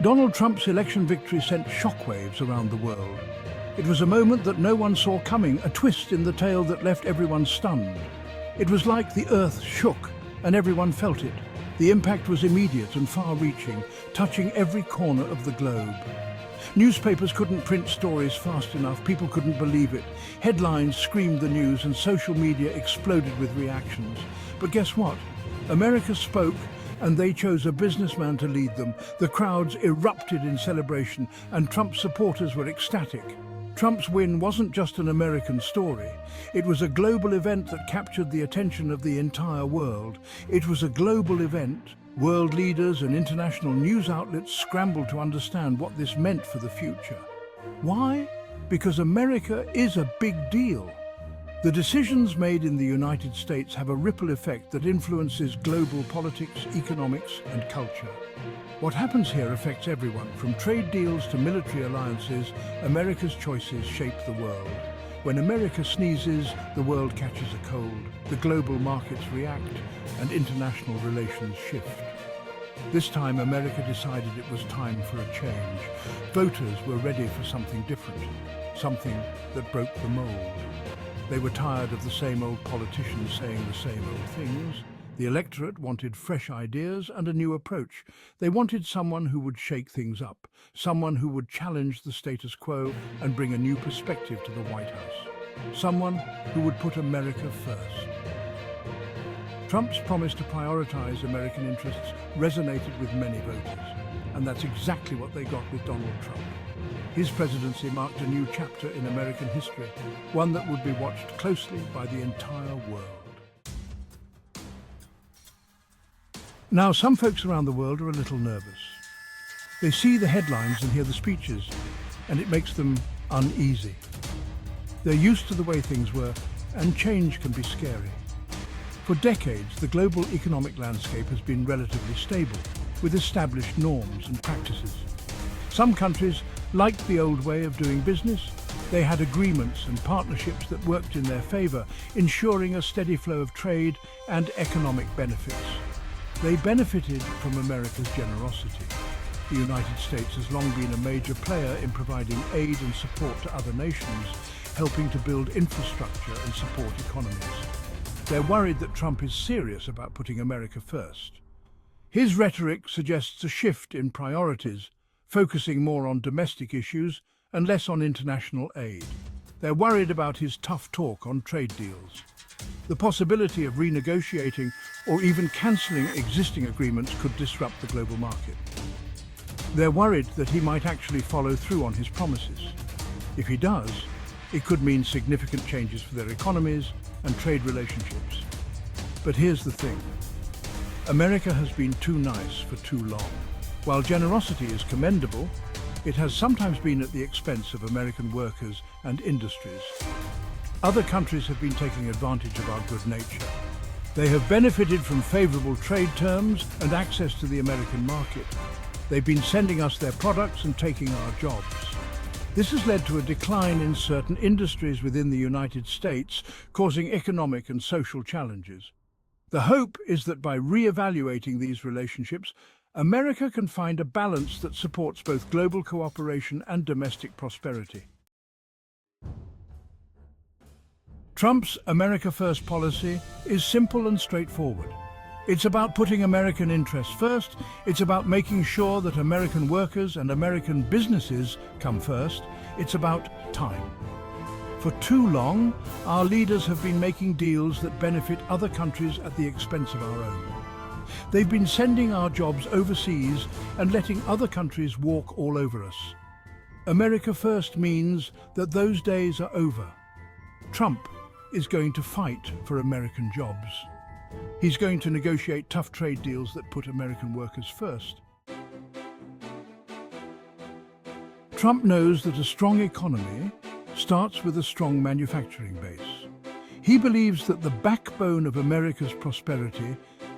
Donald Trump's election victory sent shockwaves around the world. It was a moment that no one saw coming, a twist in the tale that left everyone stunned. It was like the earth shook, and everyone felt it. The impact was immediate and far-reaching, touching every corner of the globe. Newspapers couldn't print stories fast enough, people couldn't believe it. Headlines screamed the news and social media exploded with reactions. But guess what? America spoke, and they chose a businessman to lead them. The crowds erupted in celebration, and Trump's supporters were ecstatic. Trump's win wasn't just an American story. It was a global event that captured the attention of the entire world. It was a global event. World leaders and international news outlets scrambled to understand what this meant for the future. Why? Because America is a big deal. The decisions made in the United States have a ripple effect that influences global politics, economics, and culture. What happens here affects everyone, from trade deals to military alliances. America's choices shape the world. When America sneezes, the world catches a cold, the global markets react, and international relations shift. This time, America decided it was time for a change. Voters were ready for something different, something that broke the mold. They were tired of the same old politicians saying the same old things. The electorate wanted fresh ideas and a new approach. They wanted someone who would shake things up, someone who would challenge the status quo and bring a new perspective to the White House, someone who would put America first. Trump's promise to prioritize American interests resonated with many voters, and that's exactly what they got with Donald Trump. His presidency marked a new chapter in American history, one that would be watched closely by the entire world. Now, some folks around the world are a little nervous. They see the headlines and hear the speeches, and it makes them uneasy. They're used to the way things were, and change can be scary. For decades, the global economic landscape has been relatively stable, with established norms and practices. Some countries liked the old way of doing business. They had agreements and partnerships that worked in their favor, ensuring a steady flow of trade and economic benefits. They benefited from America's generosity. The United States has long been a major player in providing aid and support to other nations, helping to build infrastructure and support economies. They're worried that Trump is serious about putting America first. His rhetoric suggests a shift in priorities, focusing more on domestic issues and less on international aid. They're worried about his tough talk on trade deals. The possibility of renegotiating or even cancelling existing agreements could disrupt the global market. They're worried that he might actually follow through on his promises. If he does, it could mean significant changes for their economies and trade relationships. But here's the thing. America has been too nice for too long. While generosity is commendable, it has sometimes been at the expense of American workers and industries. Other countries have been taking advantage of our good nature. They have benefited from favorable trade terms and access to the American market. They've been sending us their products and taking our jobs. This has led to a decline in certain industries within the United States, causing economic and social challenges. The hope is that by re-evaluating these relationships, America can find a balance that supports both global cooperation and domestic prosperity. Trump's America First policy is simple and straightforward. It's about putting American interests first. It's about making sure that American workers and American businesses come first. It's about time. For too long, our leaders have been making deals that benefit other countries at the expense of our own. They've been sending our jobs overseas and letting other countries walk all over us. America First means that those days are over. Trump is going to fight for American jobs. He's going to negotiate tough trade deals that put American workers first. Trump knows that a strong economy starts with a strong manufacturing base. He believes that the backbone of America's prosperity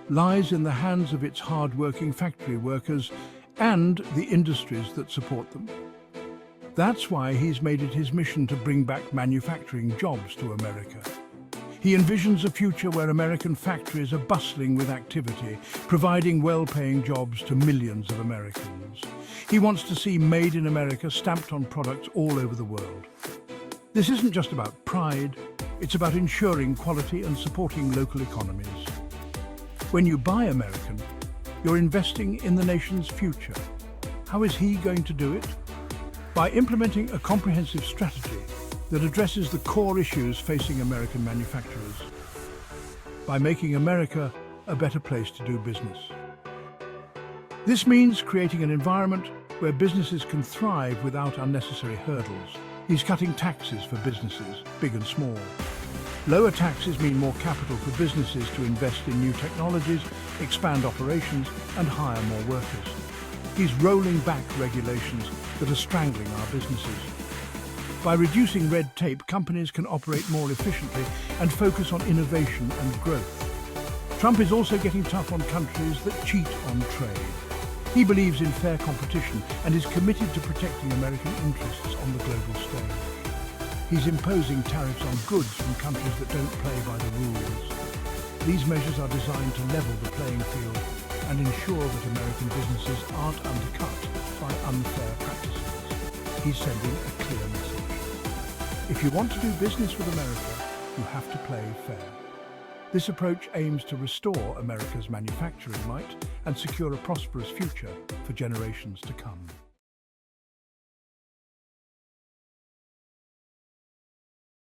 lies in the hands of its hard-working factory workers and the industries that support them. That's why he's made it his mission to bring back manufacturing jobs to America. He envisions a future where American factories are bustling with activity, providing well-paying jobs to millions of Americans. He wants to see Made in America stamped on products all over the world. This isn't just about pride, it's about ensuring quality and supporting local economies. When you buy American, you're investing in the nation's future. How is he going to do it? By implementing a comprehensive strategy that addresses the core issues facing American manufacturers. By making America a better place to do business. This means creating an environment where businesses can thrive without unnecessary hurdles. He's cutting taxes for businesses, big and small. Lower taxes mean more capital for businesses to invest in new technologies, expand operations, and hire more workers. He's rolling back regulations that are strangling our businesses. By reducing red tape, companies can operate more efficiently and focus on innovation and growth. Trump is also getting tough on countries that cheat on trade. He believes in fair competition and is committed to protecting American interests on the global stage. He's imposing tariffs on goods from countries that don't play by the rules. These measures are designed to level the playing field and ensure that American businesses aren't undercut by unfair practices. He's sending a clear message. If you want to do business with America, you have to play fair. This approach aims to restore America's manufacturing might and secure a prosperous future for generations to come.